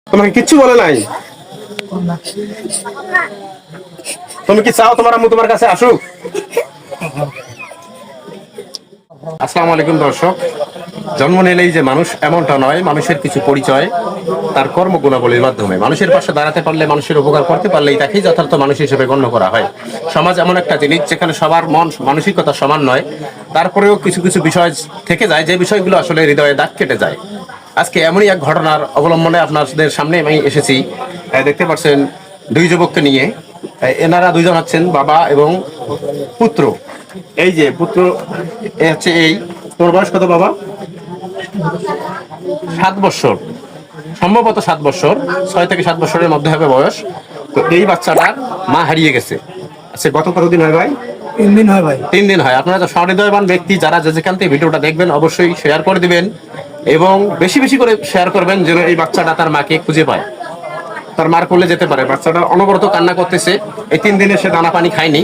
তোমাকে কিচ্ছু বলে নাই? তুমি কি চাও তোমার আম্মু তোমার কাছে আসুক? আসসালামু আলাইকুম দর্শক। জন্ম নিলেই যে মানুষ এমনটা নয়, মানুষের কিছু পরিচয় তার কর্মগুণাবলীর মাধ্যমে। মানুষের পাশে দাঁড়াতে পারলে, মানুষের উপকার করতে পারলেই তাকেই যথার্থ মানুষ হিসেবে গণ্য করা হয়। সমাজ এমন একটা জিনিস যেখানে সবার মন মানসিকতা সমান নয়, তারপরেও কিছু কিছু বিষয় থেকে যায় যে বিষয়গুলো আসলে হৃদয়ে দাগ কেটে যায়। আজকে এমনই এক ঘটনার অবলম্বনে আপনাদের সামনে আমি এসেছি। দেখতে পাচ্ছেন দুই যুবককে নিয়ে। এনারা দুইজন হচ্ছেন বাবা এবং পুত্র। এই যে পুত্র হচ্ছে এই, তোর বয়স কত বাবা? 7 বছর, সম্ভবত 7 বছর, 6 থেকে 7 বছরের মধ্যে হবে বয়স। তো এই বাচ্চাটার মা হারিয়ে গেছে। আচ্ছা, গত কতদিন হয় ভাই? 3 দিন হয় ভাই। 3 দিন হয়। আপনারা তো সহৃদয়বান ব্যক্তি, যারা যেখান থেকে ভিডিওটা দেখবেন অবশ্যই শেয়ার করে দিবেন এবং বেশি বেশি করে শেয়ার করবেন যেন এই বাচ্চাটা তার মাকে খুঁজে পায়, তার মার কোলে যেতে পারে। বাচ্চাটা অনবরত কান্না করতেছে। এই 3 দিনে সে দানা পানি খায়নি।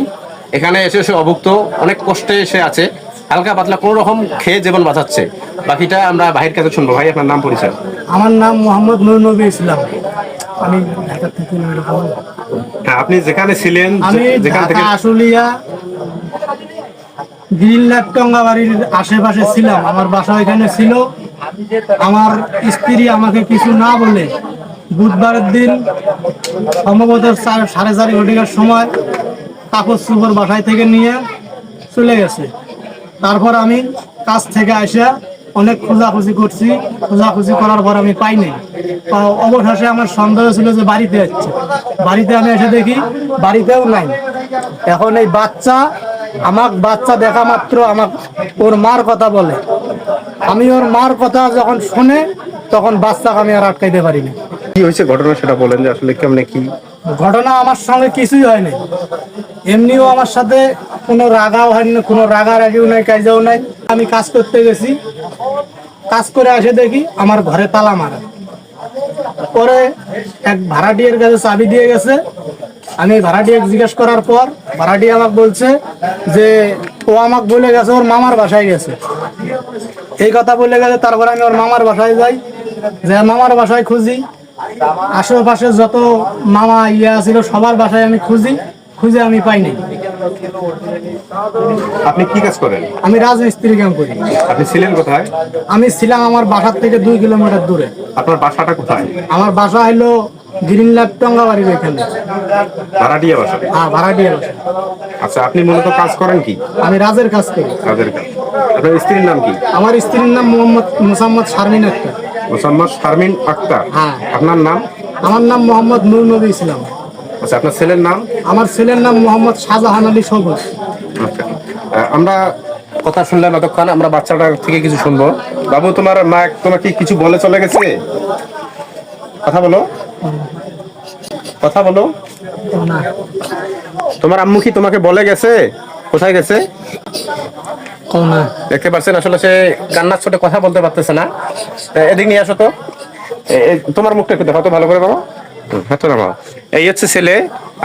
এখানে এসে সে অভুক্ত, অনেক কষ্টে এসে আছে, হালকা পাতলা কোনো রকম খেয়ে জীবন বাঁচাচ্ছে। বাকিটা আমরা ভাইয়ের কাছে শুনবো। ভাই, আপনার নাম পরিচয়? আমার নাম মোহাম্মদ নূর নবী ইসলাম। আমি ঢাকা থেকে হ্যাঁ, আপনি যেখানে ছিলেন, আমি যেখান থেকে? আশুলিয়া গ্রিনল্যান্ড টঙ্গাবাড়ির আশেপাশে ছিলাম। আমার বাসা এখানে ছিল। আমার স্ত্রী আমাকে কিছু না বলে বুধবারের দিন সম্ভবত 4:30 সময় কাপড় চোপড় বাসায় থেকে নিয়ে চলে গেছে। তারপর আমি কাজ থেকে আসা অনেক খোঁজাখুঁজি করছি। খোঁজাখুঁজি করার পর আমি পাইনি। অবশেষে আমার সন্দেহ ছিল যে বাড়িতে যাচ্ছে। বাড়িতে আমি এসে দেখি বাড়িতেও নাই। এখন এই বাচ্চা দেখা মাত্র ওর মার কথা বলে। আমি ওর মার কথা যখন শুনে তখন বাচ্চাকে আমি আর আটকাইতে পারিনি। কি হয়েছে ঘটনা সেটা বলেন, যে আসলে কেমনে কি ঘটনা? আমার সঙ্গে কিছুই হয়নি। এমনিও আমার সাথে কোনো রাগাও হয়নি, কোনো রাগারাগিও নাই, কাজেও নাই। আমি কাজ করতে গেছি, কাজ করে এসে দেখি আমার ঘরে তালা মারা। পরে এক ভাড়াটিয়ার কাছে চাবি দিয়ে গেছে। আমি ভাড়াটিয়াকে জিজ্ঞেস করার পর ভাড়াটিয়া আমাকে বলছে যে ও আমাকে বলে গেছে ওর মামার বাসায় গেছে। এই কথা বলে গেছে। তারপর আমি ওর মামার বাসায় যাই, যে মামার বাসায় খুঁজি। আশেপাশে যত মামা ছিল সবার বাসায় আমি খুঁজে আমি পাইনি। আপনি কি কাজ করেন? আমি রাজমিস্ত্রি কাম করি। আপনি ছিলেন কোথায়? আমি ছিলাম আমার বাসার থেকে 2 কিলোমিটার দূরে। আপনার বাসাটা কোথায়? আমার বাসা হলো গ্রিনল্যান্ড টঙ্গাবাড়ির এখানে। ভাড়াটিয়া বাসা? হ্যাঁ, ভাড়াটিয়া বাসা। আচ্ছা, আপনি মূলত কাজ করেন কি? আমি রাজের কাজ করি। কাজের কাজ। আপনার স্ত্রীর নাম কি? আমার স্ত্রীর নাম মোসাম্মদ শারমিন আক্তার। মোসাম্মদ শারমিন আক্তার। হ্যাঁ। আপনার নাম? আমার নাম মোহাম্মদ নূর নবী ইসলাম। আচ্ছা, আপনার ছেলের নাম? আমার ছেলের নাম মোহাম্মদ শাহজাহান আলী সবুজ। আচ্ছা, আমরা কথা শুনলাম এতক্ষণ, আমরা বাচ্চাটার থেকে কিছু শুনবো। বাবু, তোমার মা তোমাকে কিছু বলে চলে গেছে? কথা বলো, কথা বলো। না, তোমার আম্মু কি তোমাকে বলে গেছে কোথায় গেছে? না। দেখতে পাচ্ছেন আসলে সে কান্নার ছোটে কথা বলতে পারতেছে না। এদিক নিয়ে আসো তো, তোমার মুখটা একটু দেখাও তো ভালো করে বাবা। হাতে নামাও। এই হচ্ছে ছেলে।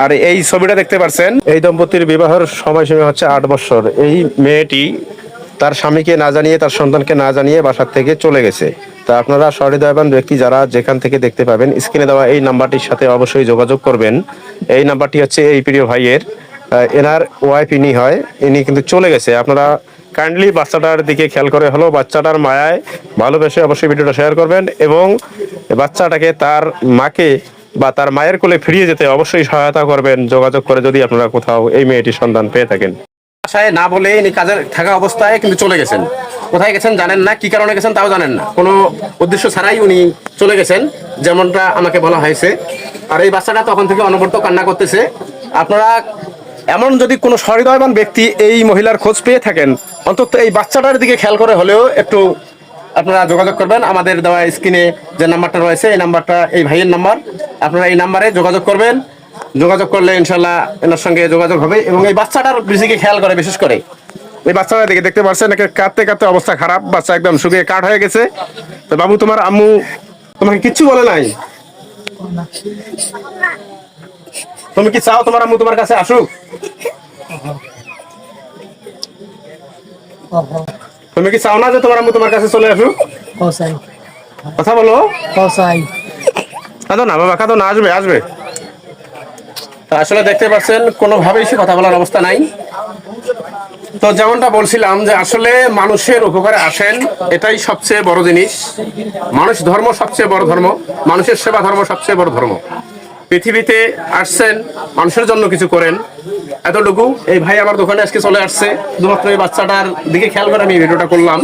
আর এই ছবিটা দেখতে পাচ্ছেন, এই দম্পতির বিবাহের সময়সীমা হচ্ছে 8 বছর। এই মেয়েটি তার স্বামীকে না জানিয়ে, তার সন্তানকে না জানিয়ে বাসার থেকে চলে গেছে। তা আপনারা সহৃদয়বান ব্যক্তি যারা যেখান থেকে দেখতে পাবেন, স্ক্রিনে দেওয়া এই নাম্বারটির সাথে অবশ্যই যোগাযোগ করবেন। এই নাম্বারটি হচ্ছে এই প্রিয় ভাইয়ের। এনার ওয়াইফ ইনি হয়, ইনি কিন্তু চলে গেছে। আপনারা কাইন্ডলি বাচ্চাটার দিকে খেয়াল করে হলো বাচ্চাটার মায়ায় ভালোবেসে অবশ্যই ভিডিওটা শেয়ার করবেন এবং বাচ্চাটাকে তার মাকে বা তার মায়ের কোলে ফিরিয়ে যেতে অবশ্যই সহায়তা করবেন যোগাযোগ করে, যদি আপনারা কোথাও এই মেয়েটির সন্ধান পেয়ে থাকেন। বাসায় না বলে ইনি কাজের থাকা অবস্থায় কিন্তু চলে গেছেন। কোথায় গেছেন জানেন না, কি কারণে গেছেন তাও জানেন না, কোনো উদ্দেশ্য ছাড়াই উনি চলে গেছেন, যেমনটা আমাকে বলা হয়েছে। আর এই বাচ্চাটা তখন থেকে অনবরত কান্না করতেছে। আপনারা এমন যদি কোনো সহৃদয়বান ব্যক্তি এই মহিলার খোঁজ পেয়ে থাকেন, অন্তত এই বাচ্চাটার দিকে খেয়াল করে হলেও একটু আপনারা যোগাযোগ করবেন। আমাদের দেওয়া স্ক্রিনে যে নাম্বারটা রয়েছে, এই নাম্বারটা এই ভাইয়ের নাম্বার। আপনারা এই নাম্বারে যোগাযোগ করবেন। যোগাযোগ করলে ইনশাল্লাহ এনার সঙ্গে যোগাযোগ হবে। এবং এই বাচ্চাটার দিকে খেয়াল করে, বিশেষ করে এই বাচ্চাটার দিকে দেখতে পাচ্ছেন কাঁদতে কাঁদতে অবস্থা খারাপ, বাচ্চা একদম শুকিয়ে কাঠ হয়ে গেছে। তো বাবু, তোমার আম্মু তোমাকে কিচ্ছু বলে নাই? তুমি কি চাও তোমার আম্মু তোমার কাছে আসুক? তুমি কি চাও না যে তোমার আম্মু তোমার কাছে চলে আসুক? কথা বলো। কাঁদো না বাবা, কাঁদো না, আসবে আসবে। তা আসলে দেখতে পাচ্ছেন কোনোভাবেই সে কথা বলার অবস্থা নাই। তো যেমনটা বলছিলাম যে আসলে মানুষের উপকারে আসেন, এটাই সবচেয়ে বড় জিনিস। মানুষ ধর্ম সবচেয়ে বড় ধর্ম, মানুষের সেবা ধর্ম সবচেয়ে বড় ধর্ম। পৃথিবীতে আসছেন মানুষের জন্য কিছু করেন, এতটুকু। এই ভাই আমার দোকানে আজকে চলে আসছে, শুধুমাত্র এই বাচ্চাটার দিকে খেয়াল করে আমি এই ভিডিওটা করলাম।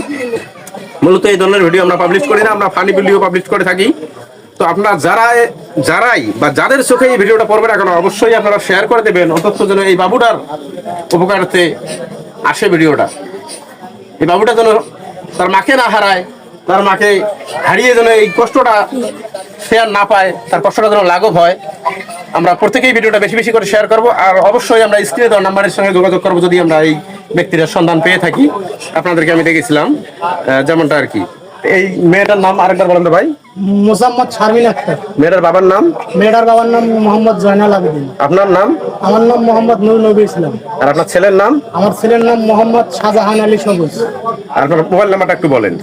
মূলত এই ধরনের ভিডিও আমরা পাবলিশ করি না, আমরা ফানি ভিডিও পাবলিশ করে থাকি। তো আপনারা যারাই বা যাদের চোখে এই ভিডিওটা পড়বে না কেন, অবশ্যই আপনারা শেয়ার করে দেবেন, অন্তত যেন এই বাবুটার উপকারার্থে আসে ভিডিওটা। এই বাবুটা যেন তার মাকে না হারায়, তার মাকে হারিয়ে যেন এই কষ্টটা সে আর না পায়, তার কষ্টটা যেন লাঘব হয়। আমরা প্রত্যেকেই ভিডিওটা বেশি বেশি করে শেয়ার করব, আর অবশ্যই আমরা স্ক্রিনে দেওয়া নাম্বারের সঙ্গে যোগাযোগ করবো যদি আমরা এই ব্যক্তির সন্ধান পেয়ে থাকি। আপনাদেরকে আমি দেখেছিলাম যেমনটা আর কি। এই মেয়েটার নাম আরেকবার বলেন তো ভাই। মোসাম্মদ শারমিন আক্তার। মেয়েটার বাবার নাম? মেয়েটার বাবার নাম মোহাম্মদ জয়নাল আবেদিন। আপনার নাম? আমার নাম মোহাম্মদ নূর নবী ইসলাম। আর আপনার ছেলের নাম? আমার ছেলের নাম মোহাম্মদ শাহজাহান আলী সবুজ। আর আপনার মোবাইল নাম্বারটা একটু বলেন।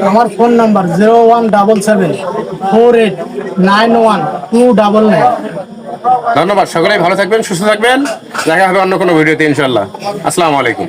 আমার ফোন নাম্বার 01774891299। ধন্যবাদ, সকলেই ভালো থাকবেন, সুস্থ থাকবেন। দেখা হবে অন্য কোনো ভিডিওতে ইনশাল্লাহ। আসসালামু আলাইকুম।